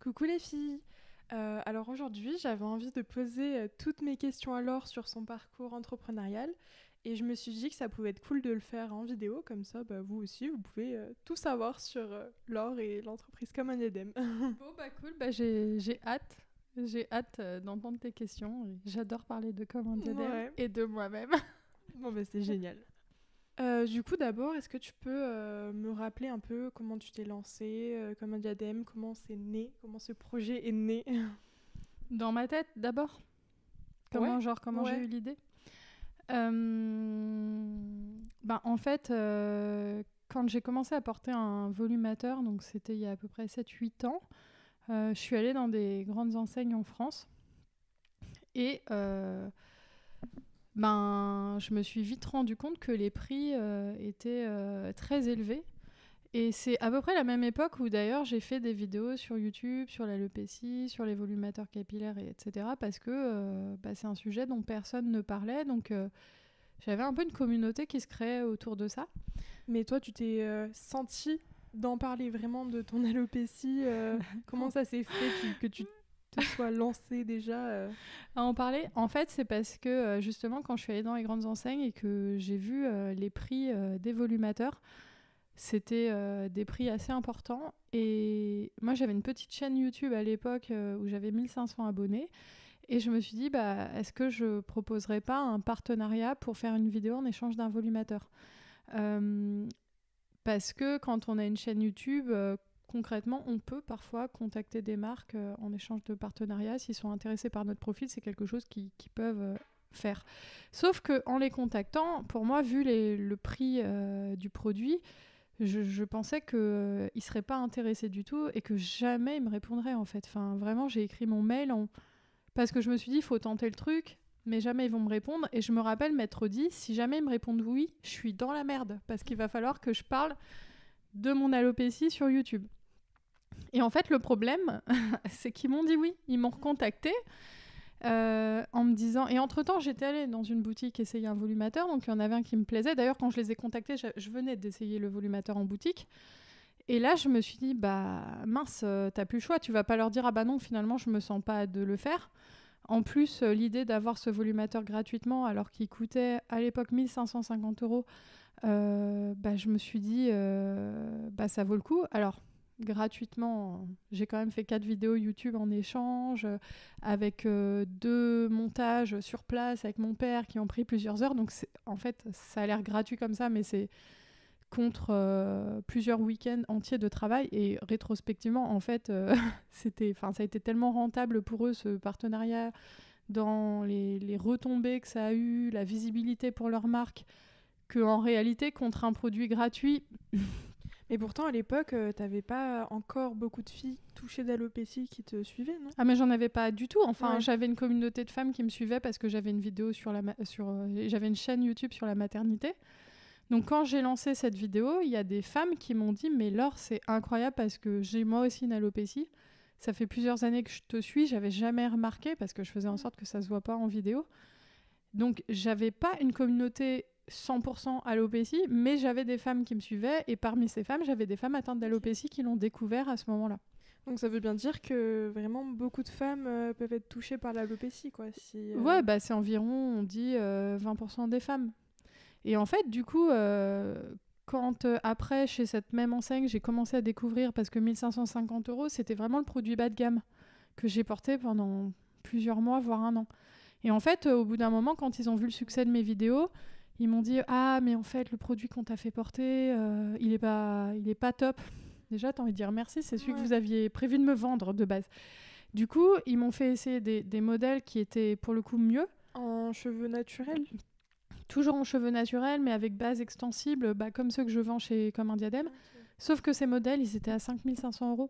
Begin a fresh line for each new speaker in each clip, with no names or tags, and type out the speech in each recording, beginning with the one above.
Coucou les filles. Alors aujourd'hui, j'avais envie de poser toutes mes questions à Laure sur son parcours entrepreneurial et je me suis dit que ça pouvait être cool de le faire en vidéo, comme ça vous aussi vous pouvez tout savoir sur Laure et l'entreprise comme un Edem.
Bon, bah cool, j'ai hâte. J'ai hâte d'entendre tes questions. J'adore parler de Comment Diadème
Ouais,
et de moi-même.
bon c'est génial. Du coup d'abord, est-ce que tu peux me rappeler un peu comment tu t'es lancée comme un diadème, comment c'est né, comment ce projet est né?
Dans ma tête, d'abord.
Ouais,
Comment j'ai
ouais.
eu l'idée. En fait, quand j'ai commencé à porter un volumateur, donc c'était il y a à peu près 7-8 ans, je suis allée dans des grandes enseignes en France. Et je me suis vite rendu compte que les prix étaient très élevés. Et c'est à peu près la même époque où d'ailleurs j'ai fait des vidéos sur YouTube, sur l'alopécie, sur les volumateurs capillaires, etc. Parce que c'est un sujet dont personne ne parlait. Donc j'avais un peu une communauté qui se créait autour de ça.
Mais toi, tu t'es senti d'en parler vraiment de ton alopécie comment ça s'est fait que tu te sois lancée déjà
À en parler, en fait, c'est parce que justement, quand je suis allée dans les grandes enseignes et que j'ai vu les prix des volumateurs, c'était des prix assez importants. Et moi, j'avais une petite chaîne YouTube à l'époque où j'avais 1500 abonnés. Et je me suis dit, est-ce que je proposerais pas un partenariat pour faire une vidéo en échange d'un volumateur Parce que quand on a une chaîne YouTube, concrètement, on peut parfois contacter des marques en échange de partenariats. S'ils sont intéressés par notre profil, c'est quelque chose qu'ils peuvent faire. Sauf qu'en les contactant, pour moi, vu le prix du produit, je pensais qu'ils ne seraient pas intéressés du tout et que jamais ils me répondraient, en fait. Enfin, vraiment, j'ai écrit mon mail parce que je me suis dit, il faut tenter le truc, mais jamais ils vont me répondre. Et je me rappelle m'être dit, si jamais ils me répondent oui, je suis dans la merde, parce qu'il va falloir que je parle de mon alopécie sur YouTube. Et en fait, le problème, c'est qu'ils m'ont dit oui. Ils m'ont recontacté en me disant... Et entre-temps, j'étais allée dans une boutique essayer un volumateur, donc il y en avait un qui me plaisait. D'ailleurs, quand je les ai contactés, je venais d'essayer le volumateur en boutique. Et là, je me suis dit, mince, t'as plus le choix. Tu vas pas leur dire, ah bah non, finalement, je me sens pas de le faire. En plus, l'idée d'avoir ce volumateur gratuitement, alors qu'il coûtait à l'époque 1550 €, je me suis dit, ça vaut le coup. Alors, gratuitement, j'ai quand même fait 4 vidéos YouTube en échange, avec 2 montages sur place avec mon père qui ont pris plusieurs heures. Donc, en fait, ça a l'air gratuit comme ça, mais c'est contre plusieurs week-ends entiers de travail. Et rétrospectivement, en fait, ça a été tellement rentable pour eux, ce partenariat, dans les retombées que ça a eu, la visibilité pour leur marque, qu'en réalité, contre un produit gratuit...
Mais pourtant, à l'époque, t'avais pas encore beaucoup de filles touchées d'alopécie qui te suivaient, non?
Ah, mais j'en avais pas du tout. Enfin,
Ouais.
j'avais une communauté de femmes qui me suivaient parce que j'avais une vidéo j'avais une chaîne YouTube sur la maternité. Donc quand j'ai lancé cette vidéo, il y a des femmes qui m'ont dit « Mais Laure, c'est incroyable parce que j'ai moi aussi une alopécie. Ça fait plusieurs années que je te suis, j'avais jamais remarqué parce que je faisais en sorte que ça se voit pas en vidéo. » Donc j'avais pas une communauté 100% alopécie, mais j'avais des femmes qui me suivaient et parmi ces femmes, j'avais des femmes atteintes d'alopécie qui l'ont découvert à ce moment-là.
Donc ça veut bien dire que vraiment beaucoup de femmes peuvent être touchées par l'alopécie, quoi. Si,
Ouais, c'est environ, on dit, 20% des femmes. Et en fait, du coup, quand après, chez cette même enseigne, j'ai commencé à découvrir, parce que 1550 €, c'était vraiment le produit bas de gamme que j'ai porté pendant plusieurs mois, voire un an. Et en fait, au bout d'un moment, quand ils ont vu le succès de mes vidéos, ils m'ont dit « Ah, mais en fait, le produit qu'on t'a fait porter, il est pas top. » Déjà, t'as envie de dire merci, c'est celui que vous aviez prévu de me vendre de base. Du coup, ils m'ont fait essayer des modèles qui étaient pour le coup mieux.
En cheveux naturels?
Toujours en cheveux naturels, mais avec base extensible, comme ceux que je vends chez Comme un Diadème.
Okay.
Sauf que ces modèles, ils étaient à 5500 €.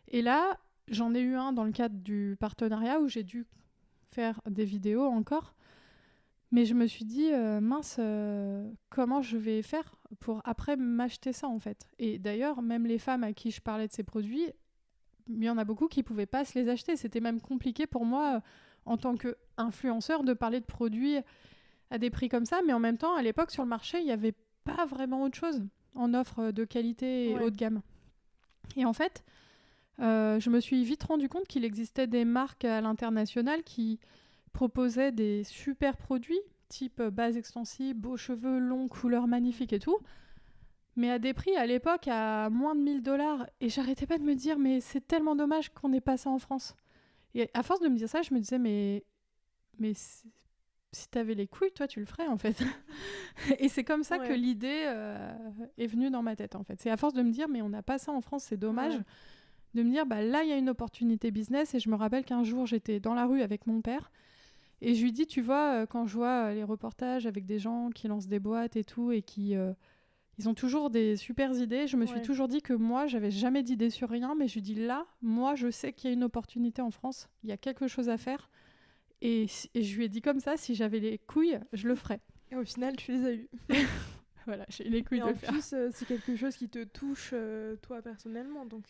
Et là, j'en ai eu un dans le cadre du partenariat où j'ai dû faire des vidéos encore. Mais je me suis dit, mince, comment je vais faire pour après m'acheter ça, en fait. Et d'ailleurs, même les femmes à qui je parlais de ces produits, il y en a beaucoup qui ne pouvaient pas se les acheter. C'était même compliqué pour moi, en tant qu'influenceur, de parler de produits à des prix comme ça. Mais en même temps, à l'époque, sur le marché, il n'y avait pas vraiment autre chose en offre de qualité et haut de gamme. Et en fait, Je me suis vite rendu compte qu'il existait des marques à l'international qui proposaient des super produits, type base extensive, beaux cheveux longs, couleurs magnifiques et tout, mais à des prix à l'époque à moins de 1 000 $. Et j'arrêtais pas de me dire, mais c'est tellement dommage qu'on n'ait pas ça en France. Et à force de me dire ça, je me disais, mais si t'avais les couilles, toi, tu le ferais, en fait. Et c'est comme ça que l'idée est venue dans ma tête, en fait. C'est à force de me dire, mais on n'a pas ça en France, c'est dommage. De me dire, bah là, il y a une opportunité business. Et je me rappelle qu'un jour, j'étais dans la rue avec mon père. Et je lui dis, tu vois, quand je vois les reportages avec des gens qui lancent des boîtes et tout, et qui... ils ont toujours des super idées. Je me suis toujours dit que moi, j'avais jamais d'idée sur rien. Mais je lui dis, là, moi, je sais qu'il y a une opportunité en France. Il y a quelque chose à faire. Et je lui ai dit comme ça, si j'avais les couilles, je le ferais.
Et au final, tu les as eues.
Voilà, j'ai les couilles de le faire.
Et en plus, c'est quelque chose qui te touche, toi, personnellement. Donc,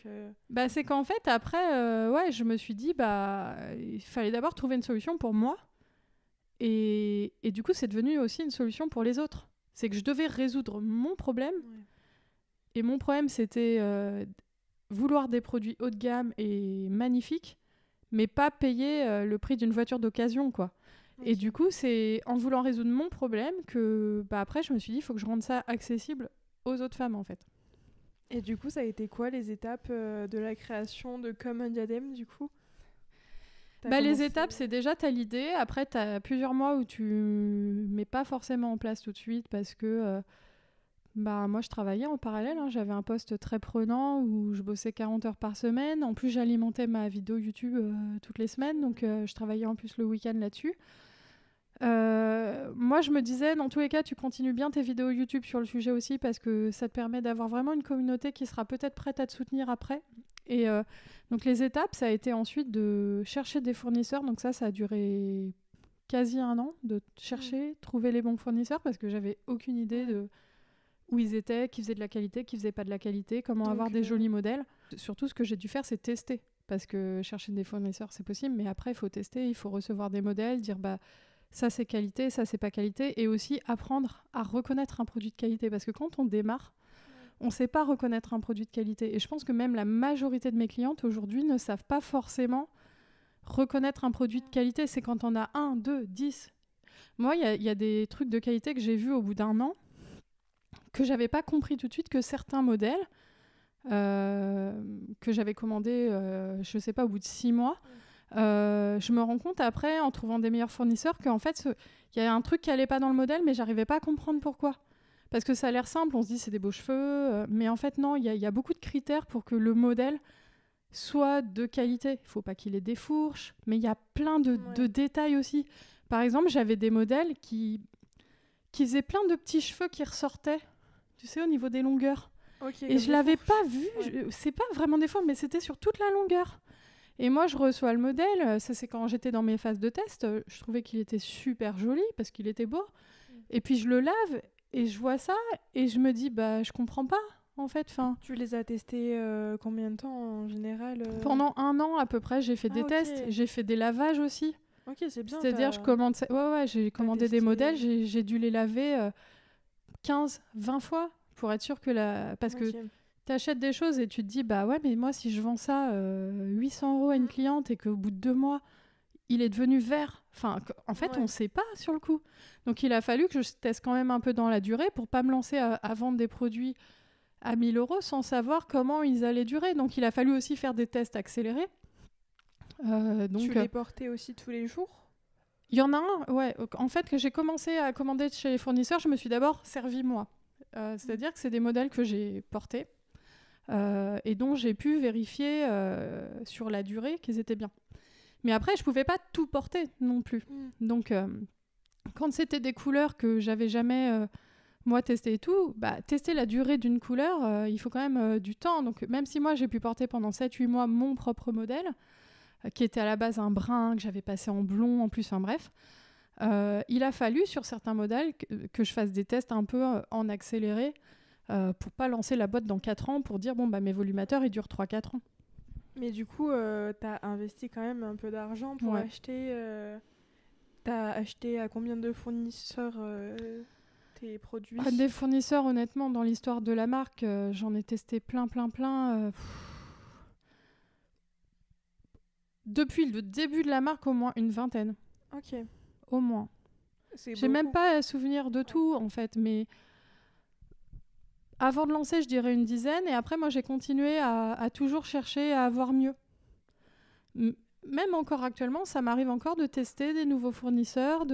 bah, c'est qu'en fait, après, je me suis dit, bah, il fallait d'abord trouver une solution pour moi. Et du coup, c'est devenu aussi une solution pour les autres. C'est que je devais résoudre mon problème. Et mon problème, c'était vouloir des produits haut de gamme et magnifiques, mais pas payer le prix d'une voiture d'occasion, quoi. Okay. Et du coup, c'est en voulant résoudre mon problème que, bah, après, je me suis dit, il faut que je rende ça accessible aux autres femmes, en fait.
Et du coup, ça a été quoi les étapes de la création de Comme un diadème, du coup?
Les étapes, c'est déjà, tu as l'idée. Après, tu as plusieurs mois où tu mets pas forcément en place tout de suite parce que moi, je travaillais en parallèle. Hein. J'avais un poste très prenant où je bossais 40 heures par semaine. En plus, j'alimentais ma vidéo YouTube toutes les semaines. Donc, je travaillais en plus le week-end là-dessus. Moi, je me disais, dans tous les cas, tu continues bien tes vidéos YouTube sur le sujet aussi parce que ça te permet d'avoir vraiment une communauté qui sera peut-être prête à te soutenir après. Et donc, les étapes, ça a été ensuite de chercher des fournisseurs. Donc ça a duré quasi 1 an de chercher, trouver les bons fournisseurs parce que j'avais aucune idée de où ils étaient, qui faisaient de la qualité, qui faisaient pas de la qualité, comment avoir des jolis modèles. Surtout, ce que j'ai dû faire, c'est tester. Parce que chercher des fournisseurs, c'est possible, mais après, il faut tester, il faut recevoir des modèles, dire ça c'est qualité, ça c'est pas qualité, et aussi apprendre à reconnaître un produit de qualité. Parce que quand on démarre, on sait pas reconnaître un produit de qualité. Et je pense que même la majorité de mes clientes aujourd'hui ne savent pas forcément reconnaître un produit de qualité. C'est quand on a 1, 2, 10. Moi, il y a des trucs de qualité que j'ai vus au bout d'1 an que j'avais pas compris tout de suite que certains modèles que j'avais commandés, je sais pas, au bout de 6 mois, je me rends compte après, en trouvant des meilleurs fournisseurs, qu'en fait, il y a un truc qui allait pas dans le modèle, mais j'arrivais pas à comprendre pourquoi. Parce que ça a l'air simple, on se dit c'est des beaux cheveux, mais en fait non, il y a beaucoup de critères pour que le modèle soit de qualité. Il faut pas qu'il ait des fourches, mais il y a plein de détails aussi. Par exemple, j'avais des modèles qui faisaient plein de petits cheveux qui ressortaient, tu sais, au niveau des longueurs. Et je l'avais pas vu, c'est pas vraiment des formes, mais c'était sur toute la longueur. Et moi, je reçois le modèle, ça c'est quand j'étais dans mes phases de test, je trouvais qu'il était super joli parce qu'il était beau. Et puis je le lave et je vois ça et je me dis, je comprends pas en fait.
Tu les as testés combien de temps en général
Pendant 1 an à peu près, j'ai fait des tests, j'ai fait des lavages aussi.
Ok, c'est bien.
C'est-à-dire, j'ai commandé des modèles, j'ai dû les laver 15-20 fois pour être sûr que parce que t'achètes des choses et tu te dis, mais moi, si je vends ça 800 € à une cliente et qu'au bout de 2 mois, il est devenu vert, en fait, on sait pas sur le coup. Donc, il a fallu que je teste quand même un peu dans la durée pour pas me lancer à vendre des produits à 1 000 € sans savoir comment ils allaient durer. Donc, il a fallu aussi faire des tests accélérés.
Tu les portais aussi tous les jours ?
Il y en a un, en fait, que j'ai commencé à commander chez les fournisseurs, je me suis d'abord servi moi. C'est-à-dire que c'est des modèles que j'ai portés et dont j'ai pu vérifier sur la durée qu'ils étaient bien. Mais après, je pouvais pas tout porter non plus. Donc, quand c'était des couleurs que j'avais jamais, moi, testées et tout, tester la durée d'une couleur, il faut quand même du temps. Donc, même si moi, j'ai pu porter pendant 7-8 mois mon propre modèle, qui était à la base un brun, que j'avais passé en blond en plus, bref. Il a fallu, sur certains modèles, que je fasse des tests un peu en accéléré pour pas lancer la boîte dans 4 ans pour dire, mes volumateurs, ils durent 3-4 ans.
Mais du coup, t'as investi quand même un peu d'argent pour acheter... T'as acheté à combien de fournisseurs tes produits ?
Des fournisseurs, honnêtement, dans l'histoire de la marque, j'en ai testé plein. Depuis le début de la marque, au moins une vingtaine.
Ok.
Au moins.
C'est
J'ai même
beaucoup.
pas souvenir de tout, en fait, mais avant de lancer, je dirais une dizaine, et après, moi, j'ai continué à toujours chercher à avoir mieux. Même encore actuellement, ça m'arrive encore de tester des nouveaux fournisseurs,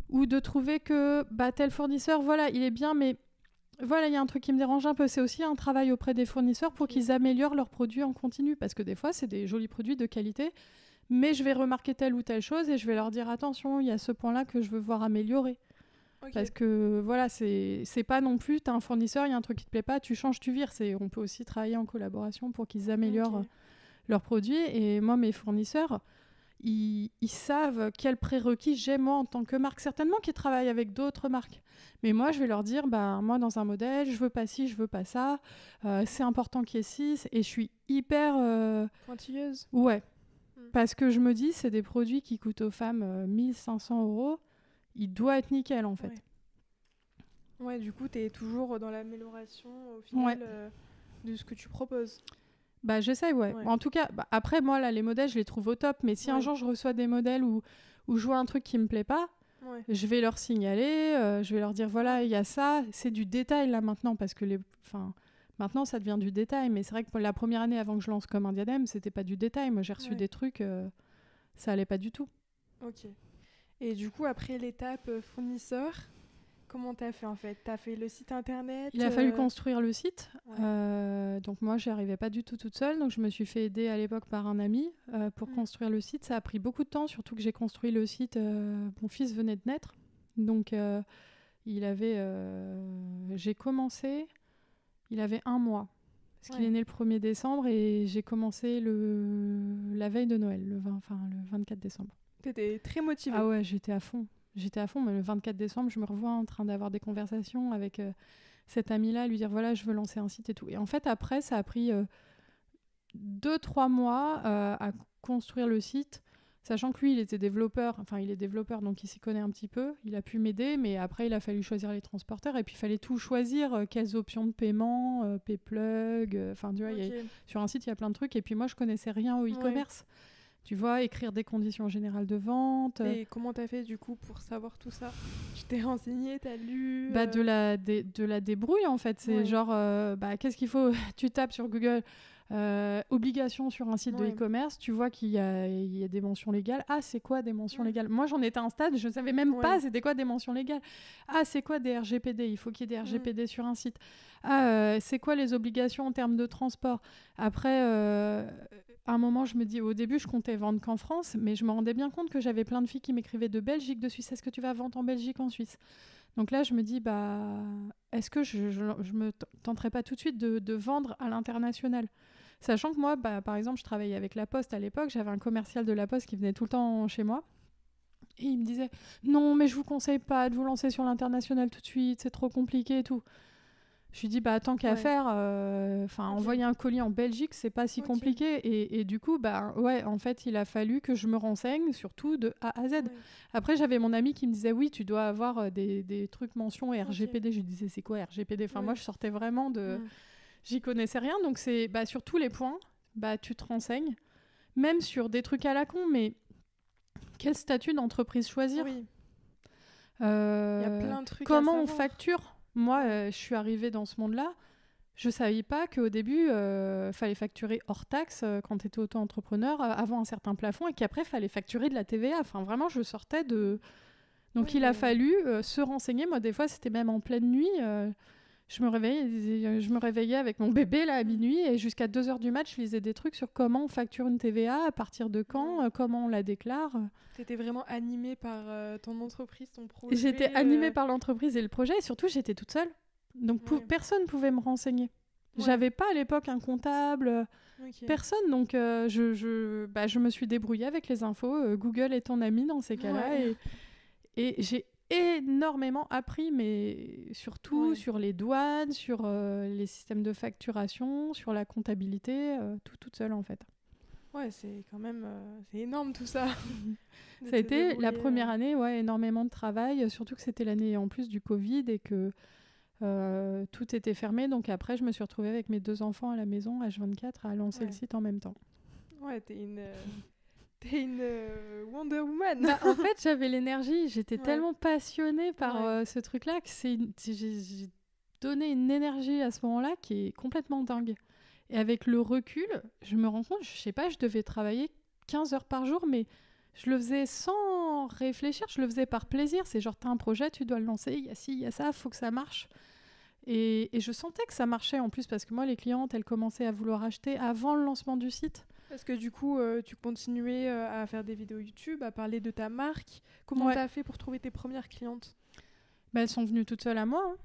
ou de trouver que tel fournisseur, voilà, il est bien, mais voilà, il y a un truc qui me dérange un peu. C'est aussi un travail auprès des fournisseurs pour qu'ils améliorent leurs produits en continu, parce que des fois, c'est des jolis produits de qualité, mais je vais remarquer telle ou telle chose et je vais leur dire attention, il y a ce point-là que je veux voir améliorer.
Ok.
Parce que voilà, c'est pas non plus, tu as un fournisseur, il y a un truc qui te plaît pas, tu changes, tu vires. On peut aussi travailler en collaboration pour qu'ils améliorent
Ok.
leurs produits. Et moi, mes fournisseurs, ils savent quels prérequis j'ai moi en tant que marque. Certainement qu'ils travaillent avec d'autres marques. Mais moi, je vais leur dire, moi, dans un modèle, je veux pas ci, je veux pas ça. C'est important qu'il y ait ci. Et je suis hyper...
Pointilleuse.
Ouais. Parce que je me dis, c'est des produits qui coûtent aux femmes 1 500 €. Il doit être nickel, en fait.
Ouais, du coup, tu es toujours dans l'amélioration, au final, de ce que tu proposes.
J'essaye, ouais. En tout cas, après, moi, là, les modèles, je les trouve au top. Mais si un jour, je reçois des modèles où je vois un truc qui me plaît pas, je vais leur signaler, je vais leur dire, voilà, il y a ça. C'est du détail, là, maintenant, parce que maintenant, ça devient du détail. Mais c'est vrai que pour la première année, avant que je lance Comme un diadème, c'était pas du détail. Moi, j'ai reçu des trucs, ça allait pas du tout.
Ok. Et du coup, après l'étape fournisseur, comment t'as fait en fait? T'as fait le site internet?
Il a fallu construire le site. Donc moi, j'y arrivais pas du tout toute seule. Donc je me suis fait aider à l'époque par un ami pour construire le site. Ça a pris beaucoup de temps, surtout que j'ai construit le site. Mon fils venait de naître. Donc j'ai commencé, il avait 1 mois. Parce qu'il est né le 1er décembre et j'ai commencé la veille de Noël, le 24 décembre.
T'étais très motivée.
Ah ouais, j'étais à fond. Mais le 24 décembre, je me revois en train d'avoir des conversations avec cet ami-là, lui dire voilà, je veux lancer un site et tout. Et en fait, après, ça a pris 2-3 mois à construire le site, sachant que lui, il était développeur. Enfin, il est développeur, donc il s'y connaît un petit peu. Il a pu m'aider, mais après, il a fallu choisir les transporteurs et puis il fallait tout choisir, quelles options de paiement, Payplug. Enfin, tu vois, sur un site, il y a plein de trucs. Et puis moi, je connaissais rien au e-commerce. Tu vois, écrire des conditions générales de vente.
Et comment t'as fait du coup pour savoir tout ça? Tu t'es renseignée, t'as lu
de la débrouille en fait. C'est genre, qu'est-ce qu'il faut? Tu tapes sur Google obligation sur un site de e-commerce, tu vois qu'il y a des mentions légales. Ah, c'est quoi des mentions légales? Moi, j'en étais à un stade, je ne savais même pas c'était quoi des mentions légales. Ah, c'est quoi des RGPD? Il faut qu'il y ait des RGPD sur un site. Ah, c'est quoi les obligations en termes de transport? Après... à un moment, je me dis, au début, je comptais vendre qu'en France, mais je me rendais bien compte que j'avais plein de filles qui m'écrivaient de Belgique, de Suisse. Est-ce que tu vas vendre en Belgique, en Suisse? Donc là, je me dis, est-ce que je me tenterais pas tout de suite de vendre à l'international? Sachant que moi, par exemple, je travaillais avec La Poste à l'époque, j'avais un commercial de La Poste qui venait tout le temps chez moi. Et il me disait, non, mais je vous conseille pas de vous lancer sur l'international tout de suite, c'est trop compliqué et tout. Je lui dis, tant qu'à faire, envoyer un colis en Belgique, c'est pas si compliqué. Et du coup, en fait, il a fallu que je me renseigne, surtout de A à Z. Après, j'avais mon ami qui me disait, oui, tu dois avoir des trucs mentions RGPD. Je lui disais, c'est quoi RGPD? Enfin, moi, je sortais vraiment de... J'y connaissais rien, donc c'est sur tous les points, tu te renseignes. Même sur des trucs à la con, mais quel statut d'entreprise choisir?
Il y a plein de trucs
comment on facture? Moi, je suis arrivée dans ce monde-là. Je ne savais pas qu'au début, fallait facturer hors taxe quand tu étais auto-entrepreneur avant un certain plafond et qu'après, il fallait facturer de la TVA. Enfin, vraiment, je sortais de... Donc, il a fallu se renseigner. Moi, des fois, c'était même en pleine nuit. Je me réveillais avec mon bébé là, à minuit et jusqu'à 2h du mat, je lisais des trucs sur comment on facture une TVA, à partir de quand, comment on la déclare.
Tu étais vraiment animée par ton entreprise, ton projet?
J'étais animée par l'entreprise et le projet et surtout, j'étais toute seule. Donc, personne ne pouvait me renseigner. J'avais pas à l'époque un comptable, personne. Donc, je me suis débrouillée avec les infos. Google est ton ami dans ces cas-là. Et j'ai énormément appris, mais surtout sur les douanes, sur les systèmes de facturation, sur la comptabilité, toute seule en fait.
Ouais, c'est quand même c'est énorme tout ça.
Ça a été la première année, énormément de travail, surtout que c'était l'année en plus du Covid et que tout était fermé. Donc après, je me suis retrouvée avec mes 2 enfants à la maison, H24, à lancer le site en même temps.
Ouais, t'es une T'es une Wonder Woman.
Bah, en fait, j'avais l'énergie. J'étais
Ouais.
tellement passionnée par
Ouais.
ce truc-là que j'ai donné une énergie à ce moment-là qui est complètement dingue. Et avec le recul, je me rends compte, je sais pas, je devais travailler 15 heures par jour, mais je le faisais sans réfléchir, je le faisais par plaisir. C'est genre, t'as un projet, tu dois le lancer, il y a ci, il y a ça, faut que ça marche. Et je sentais que ça marchait en plus parce que moi, les clientes, elles commençaient à vouloir acheter avant le lancement du site.
Parce que du coup, tu continuais à faire des vidéos YouTube, à parler de ta marque. Comment
Ouais.
t'as fait pour trouver tes premières clientes?
Bah, elles sont venues toutes seules à moi. Hein.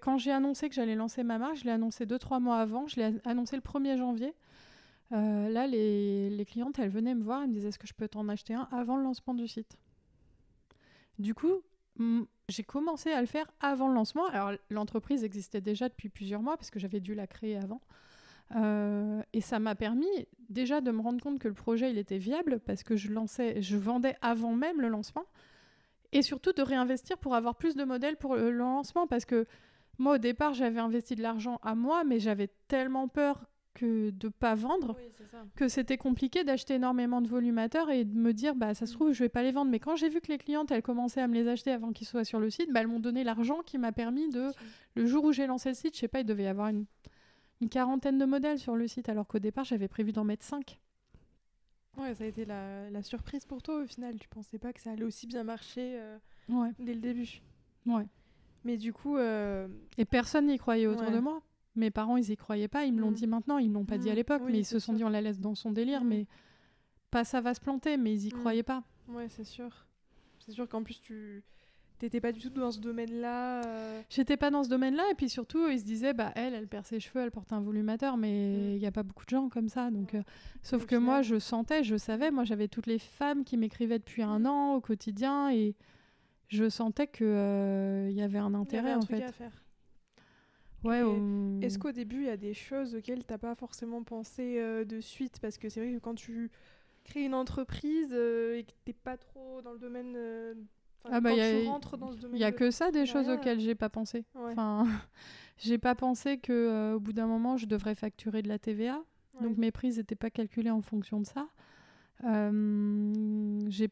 Quand j'ai annoncé que j'allais lancer ma marque, je l'ai annoncé 2-3 mois avant. Je l'ai annoncé le 1er janvier. Là, les clientes, elles venaient me voir. Elles me disaient, est-ce que je peux t'en acheter un avant le lancement du site? Du coup, j'ai commencé à le faire avant le lancement. Alors, l'entreprise existait déjà depuis plusieurs mois parce que j'avais dû la créer avant. Et ça m'a permis déjà de me rendre compte que le projet, il était viable parce que je vendais avant même le lancement. Et surtout de réinvestir pour avoir plus de modèles pour le lancement parce que moi, au départ, j'avais investi de l'argent à moi, mais j'avais tellement peur de ne pas vendre
Oui, c'est ça.
que c'était compliqué d'acheter énormément de volumateurs et de me dire, bah, ça se trouve, je vais pas les vendre. Mais quand j'ai vu que les clientes, elles commençaient à me les acheter avant qu'ils soient sur le site, bah, elles m'ont donné l'argent qui m'a permis le jour où j'ai lancé le site, je sais pas, il devait y avoir une quarantaine de modèles sur le site, alors qu'au départ, j'avais prévu d'en mettre 5.
Ouais, ça a été la surprise pour toi au final. Tu pensais pas que ça allait aussi bien marcher
Ouais,
dès le début.
ouais.
Mais du coup,
Et personne n'y croyait autour
ouais.
de moi. Mes parents, ils y croyaient pas. Ils me l'ont dit maintenant. Ils ne l'ont pas dit à l'époque,
oui,
mais ils
c'est
se sont
sûr.
dit on la laisse dans son délire.
Mm.
Mais pas ça va se planter, mais ils y croyaient pas.
Ouais, c'est sûr. C'est sûr qu'en plus, tu t'étais pas du tout dans ce domaine-là.
J'étais pas dans ce domaine-là. Et puis surtout, ils se disaient bah elle perd ses cheveux, elle porte un volumateur, mais il y a pas beaucoup de gens comme ça. Donc, sauf
Au
que
final,
moi, je savais. Moi, j'avais toutes les femmes qui m'écrivaient depuis un an au quotidien et je sentais que y avait un
il y
intérêt
avait un
en
truc
fait.
à faire.
Ouais.
Et est-ce qu'au début, il y a des choses auxquelles t'as pas forcément pensé de suite? Parce que c'est vrai que quand tu crées une entreprise et que t'es pas trop dans le domaine...
Ah bah,
quand tu rentres dans ce
il
domaine
y a
de
que ça des choses
l'entrepreneuriat,
auxquelles j'ai pas pensé.
ouais.
Enfin, j'ai pas pensé que au bout d'un moment je devrais facturer de la TVA.
Ouais.
Donc mes prix n'étaient pas calculés en fonction de ça. J'ai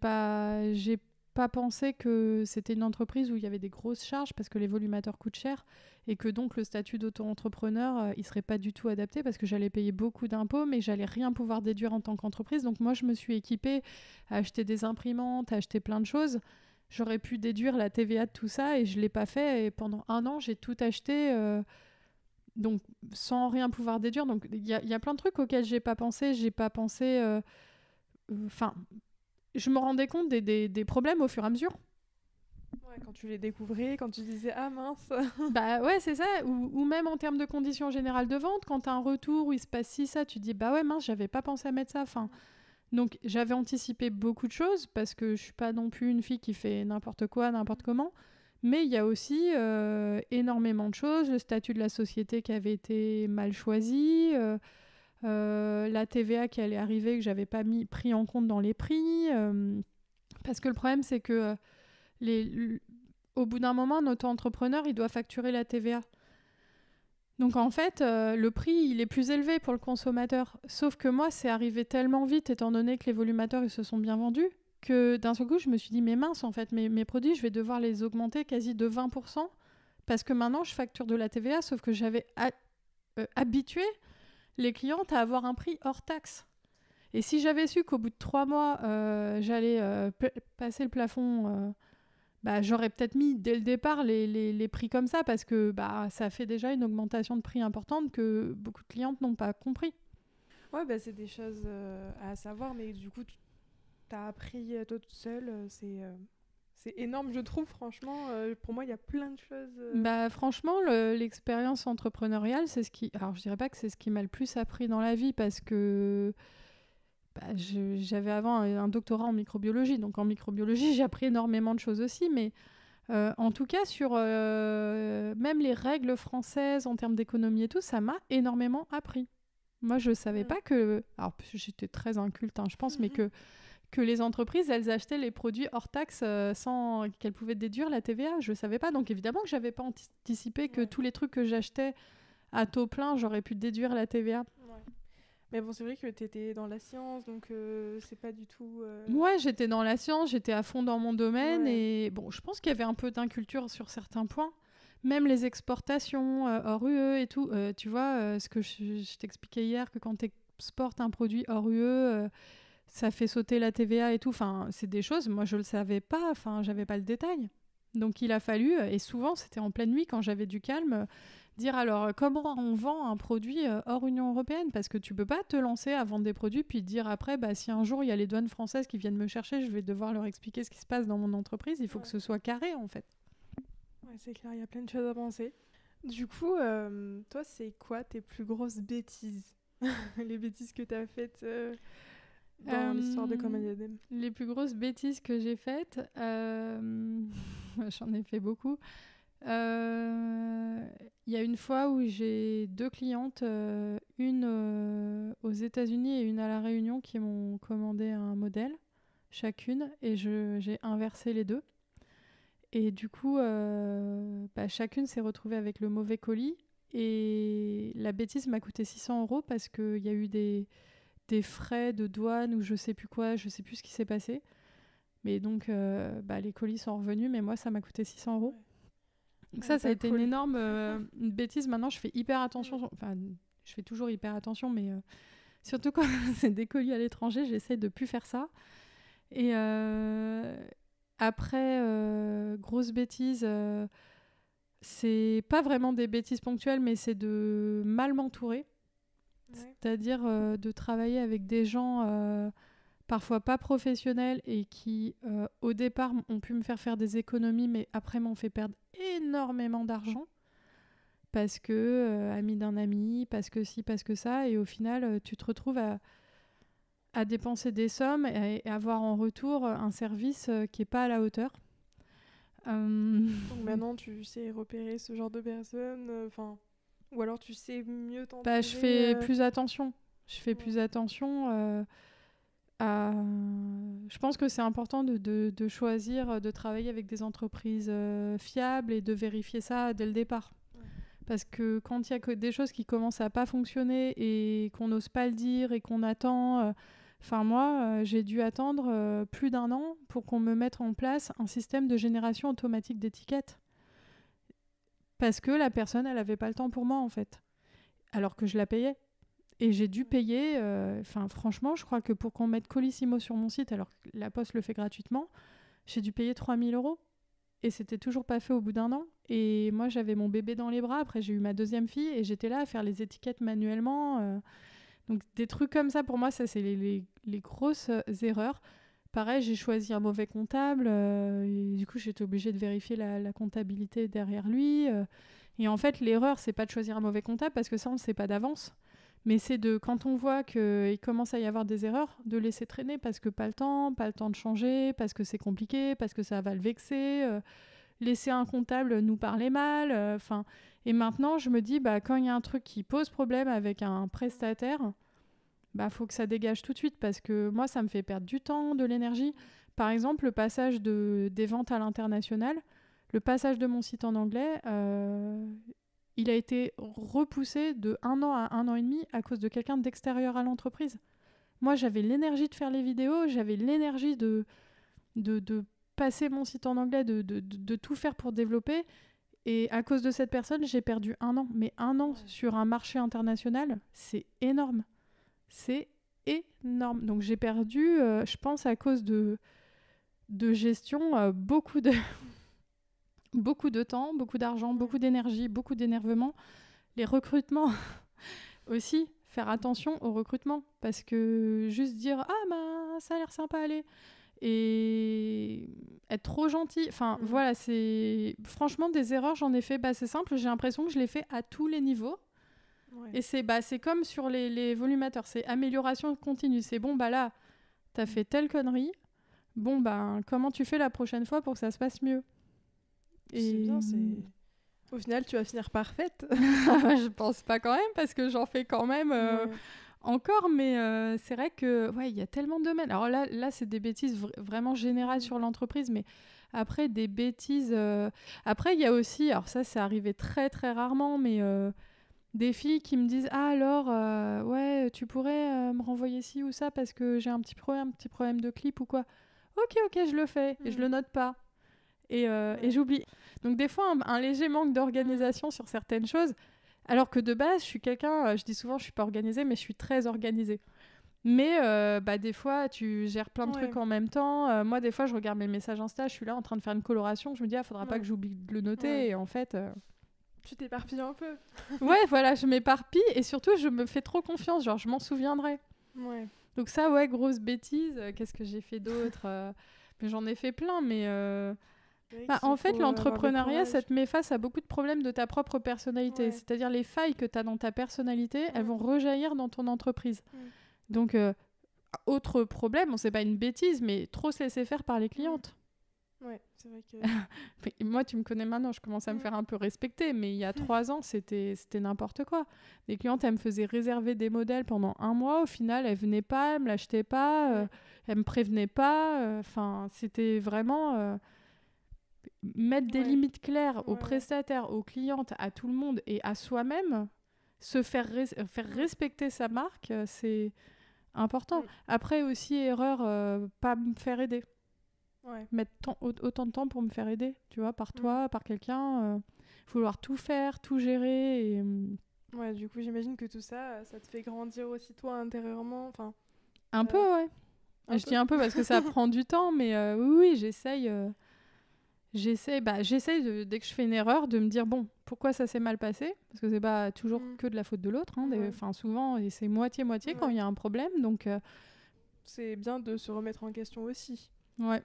pas pensé que c'était une entreprise où il y avait des grosses charges parce que les volumateurs coûtent cher et que donc le statut d'auto-entrepreneur il serait pas du tout adapté parce que j'allais payer beaucoup d'impôts mais j'allais rien pouvoir déduire en tant qu'entreprise. Donc moi je me suis équipée à acheter des imprimantes, à acheter plein de choses. J'aurais pu déduire la TVA de tout ça et je l'ai pas fait et pendant un an j'ai tout acheté donc sans rien pouvoir déduire. Donc il y a plein de trucs auxquels j'ai pas pensé. Enfin, je me rendais compte des problèmes au fur et à mesure.
Ouais, quand tu les découvrais, quand tu disais ah mince.
Bah ouais, c'est ça. Ou même en termes de conditions générales de vente, quand t'as un retour où il se passe ci, ça, tu te dis bah ouais, mince, j'avais pas pensé à mettre ça. Enfin, donc j'avais anticipé beaucoup de choses parce que je suis pas non plus une fille qui fait n'importe quoi, n'importe comment. Mais il y a aussi énormément de choses. Le statut de la société qui avait été mal choisi. La TVA qui allait arriver que j'avais pas pris en compte dans les prix parce que le problème c'est que au bout d'un moment un auto-entrepreneur il doit facturer la TVA donc en fait le prix il est plus élevé pour le consommateur sauf que moi c'est arrivé tellement vite étant donné que les volumateurs ils se sont bien vendus que d'un seul coup je me suis dit mais mince en fait mes produits je vais devoir les augmenter quasi de 20% parce que maintenant je facture de la TVA sauf que j'avais habitué les clientes à avoir un prix hors taxe. Et si j'avais su qu'au bout de 3 mois, j'allais passer le plafond, bah, j'aurais peut-être mis dès le départ les prix comme ça parce que bah, ça fait déjà une augmentation de prix importante que beaucoup de clientes n'ont pas compris.
Ouais, bah, c'est des choses à savoir, mais du coup, tu as appris toi toute seule. C'est énorme, je trouve, franchement. Pour moi, il y a plein de choses.
Bah, franchement, l'expérience entrepreneuriale, c'est ce qui... Alors, je dirais pas que c'est ce qui m'a le plus appris dans la vie parce que bah, j'avais avant un doctorat en microbiologie. Donc, en microbiologie, j'ai appris énormément de choses aussi. Mais en tout cas, sur même les règles françaises en termes d'économie et tout, ça m'a énormément appris. Moi, je savais pas que... Alors, j'étais très inculte, hein, je pense, mais que les entreprises, elles achetaient les produits hors taxe sans qu'elles pouvaient déduire la TVA. Je ne savais pas. Donc, évidemment que je n'avais pas anticipé que tous les trucs que j'achetais à taux plein, j'aurais pu déduire la TVA.
Ouais. Mais bon, c'est vrai que tu étais dans la science, donc c'est pas du tout...
Ouais, j'étais dans la science, j'étais à fond dans mon domaine
Ouais.
et bon, je pense qu'il y avait un peu d'inculture sur certains points. Même les exportations hors UE et tout. Tu vois, ce que je t'expliquais hier, que quand tu exportes un produit hors UE, ça fait sauter la TVA et tout. Enfin, c'est des choses, moi je le savais pas, enfin, j'avais pas le détail. Donc il a fallu, et souvent c'était en pleine nuit quand j'avais du calme, dire alors comment on vend un produit hors Union européenne, parce que tu peux pas te lancer à vendre des produits puis dire après bah si un jour il y a les douanes françaises qui viennent me chercher, je vais devoir leur expliquer ce qui se passe dans mon entreprise, il faut que ce soit carré en fait.
Ouais, c'est clair, il y a plein de choses à penser. Du coup, toi, c'est quoi tes plus grosses bêtises? Les bêtises que tu as faites dans l'histoire de Common Adem?
Les plus grosses bêtises que j'ai faites, j'en ai fait beaucoup. Il y a une fois où j'ai 2 clientes, une aux États-Unis et une à La Réunion, qui m'ont commandé un modèle chacune, et j'ai inversé les deux. Et du coup, chacune s'est retrouvée avec le mauvais colis. Et la bêtise m'a coûté 600 € parce qu'il y a eu des frais de douane ou je sais plus quoi, je sais plus ce qui s'est passé. Mais donc, les colis sont revenus, mais moi, ça m'a coûté 600 €. Donc ça a été une énorme une bêtise. Maintenant, je fais hyper attention. Enfin, je fais toujours hyper attention, mais surtout quand c'est des colis à l'étranger, j'essaie de plus faire ça. Et après, grosse bêtise, c'est pas vraiment des bêtises ponctuelles, mais c'est de mal m'entourer. Ouais. C'est-à-dire de travailler avec des gens parfois pas professionnels et qui, au départ, ont pu me faire des économies, mais après m'ont fait perdre énormément d'argent parce que ami d'un ami, parce que ci, parce que ça, et au final, tu te retrouves à dépenser des sommes et avoir en retour un service qui n'est pas à la hauteur.
Donc maintenant, tu sais repérer ce genre de personnes, ou alors tu sais mieux t'entourer.
Je fais plus attention. Je fais plus attention je pense que c'est important de choisir de travailler avec des entreprises fiables et de vérifier ça dès le départ. Ouais. Parce que quand il y a des choses qui commencent à pas fonctionner et qu'on n'ose pas le dire et qu'on attend... moi, j'ai dû attendre plus d'1 an pour qu'on me mette en place un système de génération automatique d'étiquettes. Parce que la personne, elle n'avait pas le temps pour moi, en fait. Alors que je la payais. Et j'ai dû payer, franchement, je crois que pour qu'on mette Colissimo sur mon site, alors que la Poste le fait gratuitement, j'ai dû payer 3 000 €. Et c'était toujours pas fait au bout d'1 an. Et moi, j'avais mon bébé dans les bras. Après, j'ai eu ma deuxième fille et j'étais là à faire les étiquettes manuellement. Donc, des trucs comme ça, pour moi, ça, c'est les grosses erreurs. Pareil, j'ai choisi un mauvais comptable. Et du coup, j'étais obligée de vérifier la comptabilité derrière lui. Et en fait, l'erreur, c'est pas de choisir un mauvais comptable parce que ça, on ne sait pas d'avance. Mais c'est quand on voit qu'il commence à y avoir des erreurs, de laisser traîner parce que pas le temps de changer, parce que c'est compliqué, parce que ça va le vexer, laisser un comptable nous parler mal. Et maintenant, je me dis, quand il y a un truc qui pose problème avec un prestataire, faut que ça dégage tout de suite parce que moi, ça me fait perdre du temps, de l'énergie. Par exemple, le passage des ventes à l'international, le passage de mon site en anglais... il a été repoussé de 1 an à 1 an et demi à cause de quelqu'un d'extérieur à l'entreprise. Moi, j'avais l'énergie de faire les vidéos, j'avais l'énergie de passer mon site en anglais, de tout faire pour développer. Et à cause de cette personne, j'ai perdu 1 an. Mais 1 an sur un marché international, c'est énorme. C'est énorme. Donc j'ai perdu, je pense, à cause de gestion, beaucoup de temps, beaucoup d'argent, beaucoup d'énergie, beaucoup d'énervement. Les recrutements aussi, faire attention au recrutement. Parce que juste dire « Ah, ça a l'air sympa, allez !» et être trop gentil. Voilà, c'est... Franchement, des erreurs, j'en ai fait. C'est simple, j'ai l'impression que je l'ai fait à tous les niveaux. Ouais. Et c'est comme sur les volumateurs. C'est amélioration continue. C'est bon, là, t'as fait telle connerie. Bon, comment tu fais la prochaine fois pour que ça se passe mieux ?
C'est bien, au final, tu vas finir parfaite.
Je pense pas quand même, parce que j'en fais quand même encore, mais c'est vrai que il y a tellement de domaines. Alors là c'est des bêtises vraiment générales sur l'entreprise, mais après, des bêtises... Après, il y a aussi, alors ça, c'est arrivé très très rarement, mais Des filles qui me disent « Ah alors, ouais, tu pourrais me renvoyer ci ou ça parce que j'ai un petit problème de clip ou quoi ?» Ok, je le fais. Et je le note pas. Et j'oublie. Donc des fois, un léger manque d'organisation sur certaines choses. Alors que de base, je suis quelqu'un, je dis souvent, je suis pas organisée, mais je suis très organisée. Mais des fois, tu gères plein de trucs en même temps. Moi, des fois, je regarde mes messages Insta, je suis là en train de faire une coloration. Je me dis, faudra pas que j'oublie de le noter. Et en fait...
Tu t'éparpilles un peu.
Ouais, voilà, je m'éparpille. Et surtout, je me fais trop confiance. Genre, je m'en souviendrai.
Ouais.
Donc ça, ouais, grosse bêtise. Qu'est-ce que j'ai fait d'autre Mais j'en ai fait plein, mais... en fait, l'entrepreneuriat, ça te met face à beaucoup de problèmes de ta propre personnalité. Ouais. C'est-à-dire les failles que tu as dans ta personnalité, elles vont rejaillir dans ton entreprise. Donc, autre problème, c'est pas une bêtise, mais trop se laisser faire par les clientes.
Ouais, c'est vrai que...
Mais moi, tu me connais maintenant, je commence à me faire un peu respecter, mais il y a 3 ans, c'était n'importe quoi. Les clientes, elles me faisaient réserver des modèles pendant 1 mois. Au final, elles venaient pas, elles me l'achetaient pas, elles me prévenaient pas. Enfin, c'était vraiment... mettre des limites claires aux prestataires, aux clientes, à tout le monde et à soi-même, se faire respecter sa marque, c'est important. Après aussi, erreur, pas me faire aider. Mettre autant de temps pour me faire aider, tu vois, par toi, par quelqu'un. Vouloir tout faire, tout gérer. Et...
Ouais, du coup, j'imagine que tout ça, ça te fait grandir aussi toi intérieurement. Enfin,
un peu, ouais. Je dis un peu parce que ça prend du temps, mais oui, j'essaye... J'essaie, dès que je fais une erreur, de me dire, bon, pourquoi ça s'est mal passé ? Parce que c'est pas toujours que de la faute de l'autre. Hein, souvent, et c'est moitié-moitié quand il y a un problème. Donc,
c'est bien de se remettre en question aussi.
Ouais.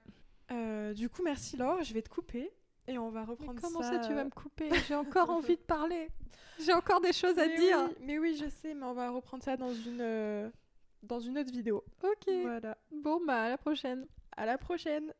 Du coup, merci Laure, je vais te couper et on va reprendre ça.
Comment ça, tu vas me couper ? J'ai encore envie de parler. J'ai encore des choses à dire.
Mais oui, je sais, mais on va reprendre ça dans une autre vidéo.
Ok.
Voilà.
Bon, à la prochaine.
À la prochaine.